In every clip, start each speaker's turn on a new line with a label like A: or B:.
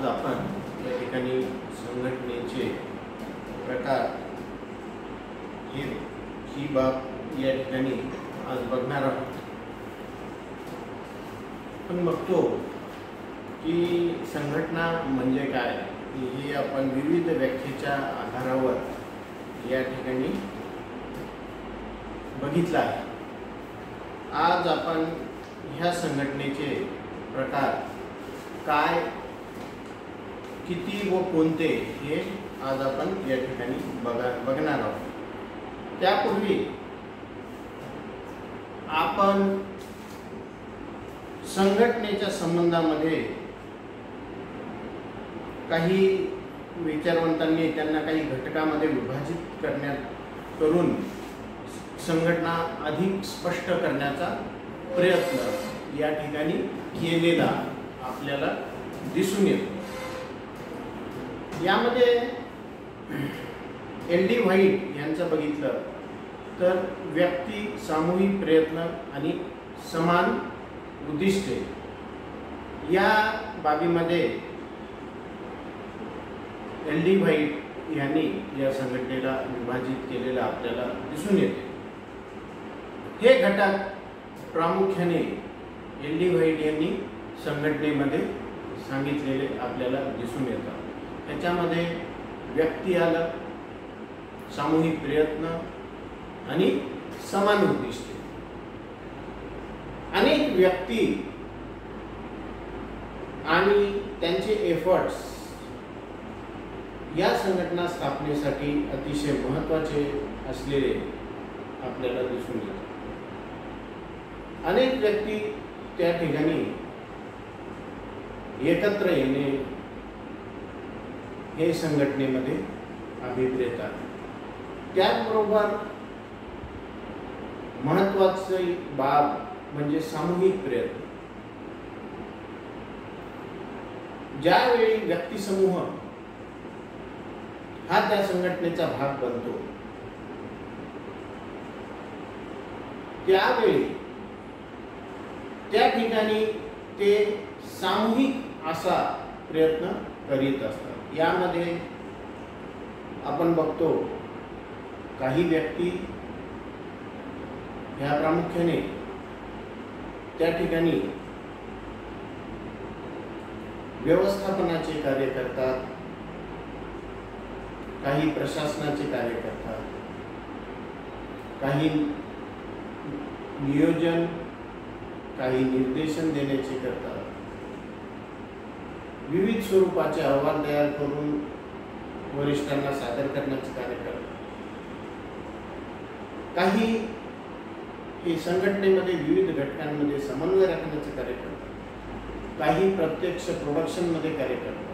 A: आज आपण या ठिकाणी संघटनेचे प्रकार ही बाब या ठिकाणी आज बघणार आहोत। पण बघतो की संघटना म्हणजे काय हे आपण विविध व्याख्येच्या आधारावर या ठिकाणी बघितलं आहे। आज आपण ह्या संघटनेचे प्रकार काय, किती व कोणते हे आज आपण या ठिकाणी बघणार आहोत। त्यापूर्वी आपण संघटनेच्या संबंधामध्ये काही विचारवंतांनी त्यांना काही घटकामध्ये विभाजित करून संघटना अधिक स्पष्ट करण्याचा प्रयत्न या ठिकाणी केलेला आपल्याला दिसून येतो। यामध्ये एल.डी. व्हाईट यांचं बघितलं तर व्यक्ती, सामूहिक प्रयत्न आणि समान उद्दिष्टे या बाबीमध्ये एल.डी. व्हाईट यांनी या संघटनेला विभाजित केलेलं आपल्याला दिसून येते। हे घटक प्रामुख्याने एल.डी. व्हाईट यांनी संघटनेमध्ये सांगितलेले आपल्याला दिसून येतात। त्याच्यामध्ये व्यक्ती आलं, सामूहिक प्रयत्न आणि समान उद्दिष्टे। अनेक व्यक्ती आणि त्यांचे एफर्ट्स या संघटना स्थापनेसाठी अतिशय महत्त्वाचे असलेले आपल्याला दिसून येतात। अनेक व्यक्ती त्या ठिकाणी एकत्र येणे हे संघटनेमध्ये अभिप्रेत आहे। त्याचबरोबर महत्त्वाची बाब म्हणजे सामूहिक प्रयत्न। ज्यावेळी व्यक्तिसमूह हा त्या संघटनेचा भाग बनतो त्यावेळी त्या ठिकाणी ते सामूहिक असा प्रयत्न करीत असतात। यामध्ये आपण बघतो काही व्यक्ती ह्या प्रामुख्याने त्या ठिकाणी व्यवस्थापनाचे कार्य करतात, काही प्रशासनाचे कार्य करतात, काही नियोजन, काही निर्देशन देण्याचे करतात, विविध स्वरूपाचे अहवाल तयार करून वरिष्ठांना सादर करण्याचे कार्य करतात। काही हे संघटनेमध्ये विविध घटकांमध्ये समन्वय राखण्याचे कार्य करतात, काही प्रत्यक्ष प्रोडक्शन मध्ये कार्य करतात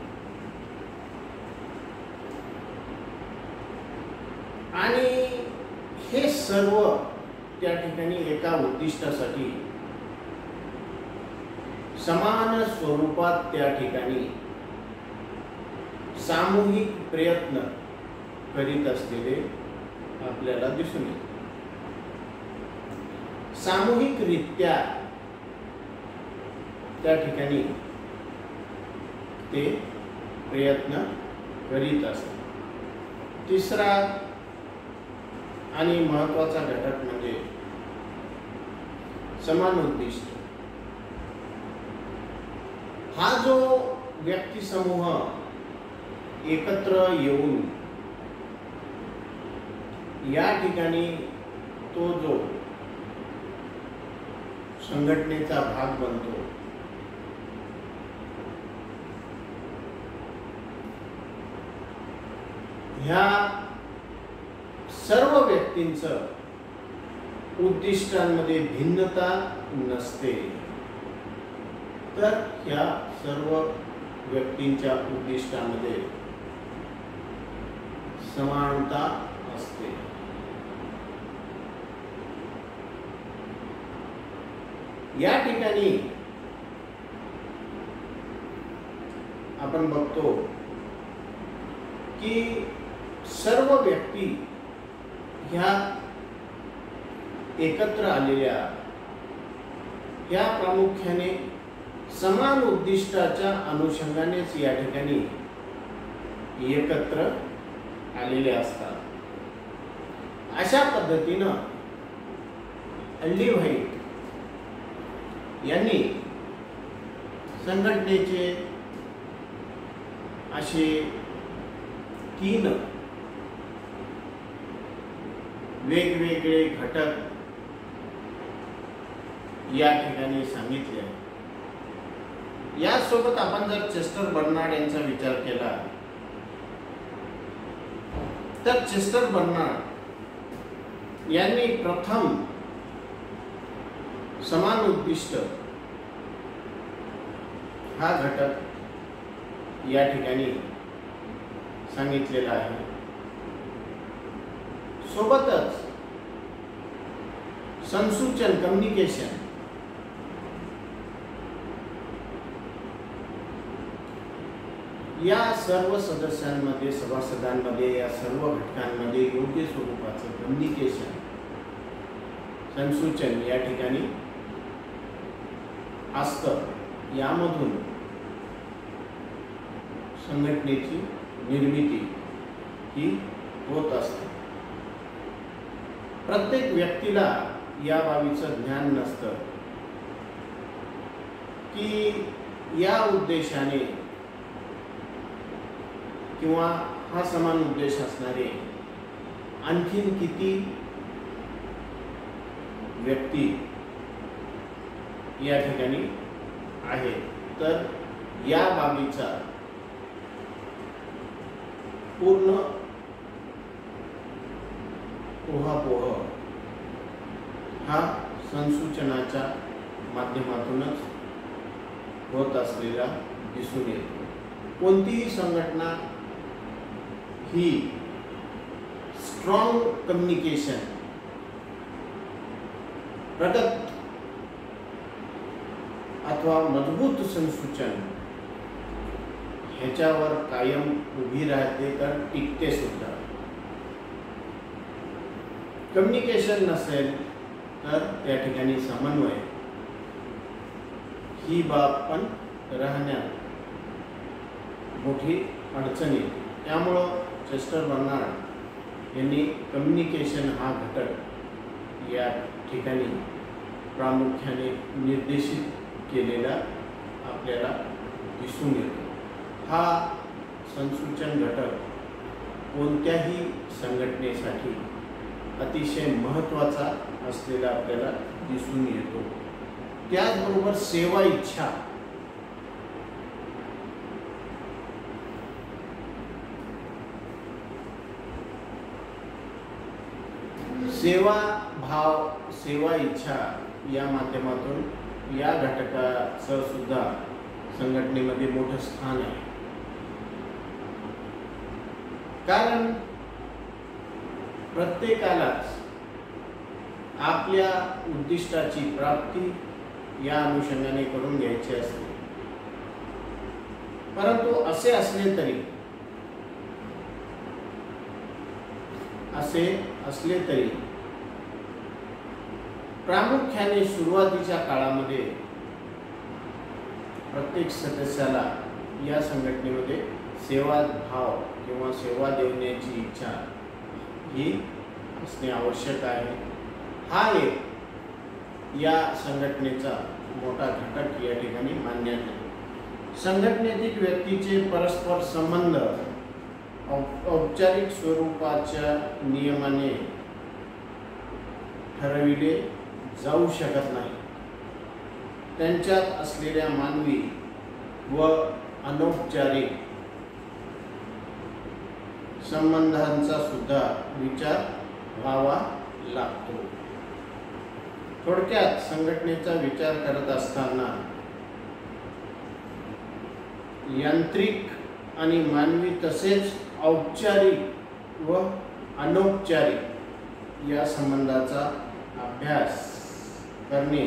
A: आणि हे सर्व त्या ठिकाणी एका उद्दिष्टासाठी समान स्वरूपात त्या ठिकाणी सामूहिक प्रयत्न करीत असलेले आपल्याला दिसून येते। सामूहिकरित्या त्या ठिकाणी ते प्रयत्न करीत असतात। तिसरा आणि महत्त्वाचा घटक म्हणजे समान उद्दिष्ट। हा जो व्यक्ती समूह एकत्र येऊन या ठिकाणी तो जो संघटनेचा भाग बनतो ह्या सर्व व्यक्तींचं उद्दिष्टांमध्ये भिन्नता नसते, तर ह्या सर्व व्यक्तींच्या उद्दिष्टांमध्ये समानता असते। या ठिकाणी आपण बघतो की सर्व व्यक्ती ह्या एकत्र आलेल्या या प्रामुख्याने समान उद्दिष्टाच्या अनुषंगानेच या ठिकाणी एकत्र आलेले असतात. अशा पद्धतीनं अल्ली व्हाईट यांनी संघटनेचे असे 3 वेगवेगळे घटक या ठिकाणी सांगितले आहेत. यासोबत आपण जर चेस्टर बर्नार्ड यांचा विचार केला तर चेस्टर बर्नार्ड यांनी प्रथम समान उद्दिष्ट हा घटक या ठिकाणी सांगितलेला आहे. सोबतच संसूचन कम्युनिकेशन या सर्व सदस्यांमध्ये सभासदांमध्ये या सर्व घटकांमध्ये योग्य स्वरूपाचं कम्युनिकेशन संसूचन या ठिकाणी असतं. यामधून संघटनेची निर्मिती ही होत असते. प्रत्येक व्यक्तीला या बाबीचं ज्ञान नसतं की या उद्देशाने किंवा हा समान उद्देश असणारे आणखीन किती व्यक्ती या ठिकाणी आहे. तर या बाबीचा पूर्ण उहापोह हा संसूचनाच्या माध्यमातूनच होत असलेला दिसून येतो. कोणतीही संघटना ही स्ट्रॉंग कम्युनिकेशन प्रगत अथवा मजबूत संसूचन ह्याच्यावर कायम उभी राहते तर टिकते सुद्धा. कम्युनिकेशन नसेल तर त्या ठिकाणी समन्वय ही बाब पण राहण्यात मोठी अडचण येते. त्यामुळं चेस्टर बर्नार्ड यांनी कम्युनिकेशन हा घटक या ठिकाणी प्रामुख्याने निर्देशित केलेला आपल्याला दिसून येतो. हा संसूचन घटक कोणत्याही संघटनेसाठी अतिशय महत्त्वाचा असलेला आपल्याला दिसून येतो. त्याचबरोबर सेवा इच्छा सेवा भाव सेवा इच्छा या माध्यमातून या घटकाचं सुद्धा संघटनेमध्ये मोठं स्थान आहे. कारण प्रत्येकालाच आपल्या उद्दिष्टाची प्राप्ती या अनुषंगाने करून घ्यायची असते. परंतु असे असले तरी प्रामुख्याने सुरुवातीच्या काळामध्ये प्रत्येक सदस्याला या संघटनेमध्ये सेवा भाव किंवा सेवा देण्याची इच्छा ही असणे आवश्यक आहे. हा एक या संघटनेचा मोठा घटक या ठिकाणी मान्य आहे. संघटनेतील व्यक्तीचे परस्पर संबंध औपचारिक स्वरूपाच्या नियमाने ठरविले जाऊ शकत नाही. त्यांच्यात असलेल्या मानवी व अनौपचारिक संबंधांचा सुद्धा विचार व्हावा लागतो. थोडक्यात संघटनेचा विचार करत असताना यांत्रिक आणि मानवी तसेच औपचारिक व अनौपचारिक या संबंधाचा अभ्यास करणे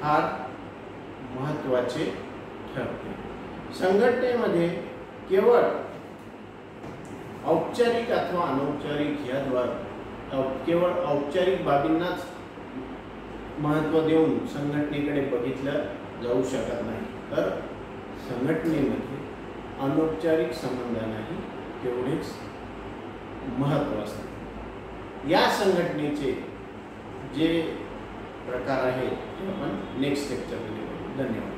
A: फार महत्त्वाचे ठरते. संघटनेमध्ये केवळ औपचारिक अथवा अनौपचारिक याद्वारे केवळ औपचारिक बाबींनाच महत्त्व देऊन संघटनेकडे बघितलं जाऊ शकत नाही, तर संघटनेमध्ये अनौपचारिक संबंधांनाही तेवढेच महत्त्व असते। या संघटनेचे जे प्रकार आहेत ते आपण नेक्स्ट लेक्चरमध्ये बघू। धन्यवाद।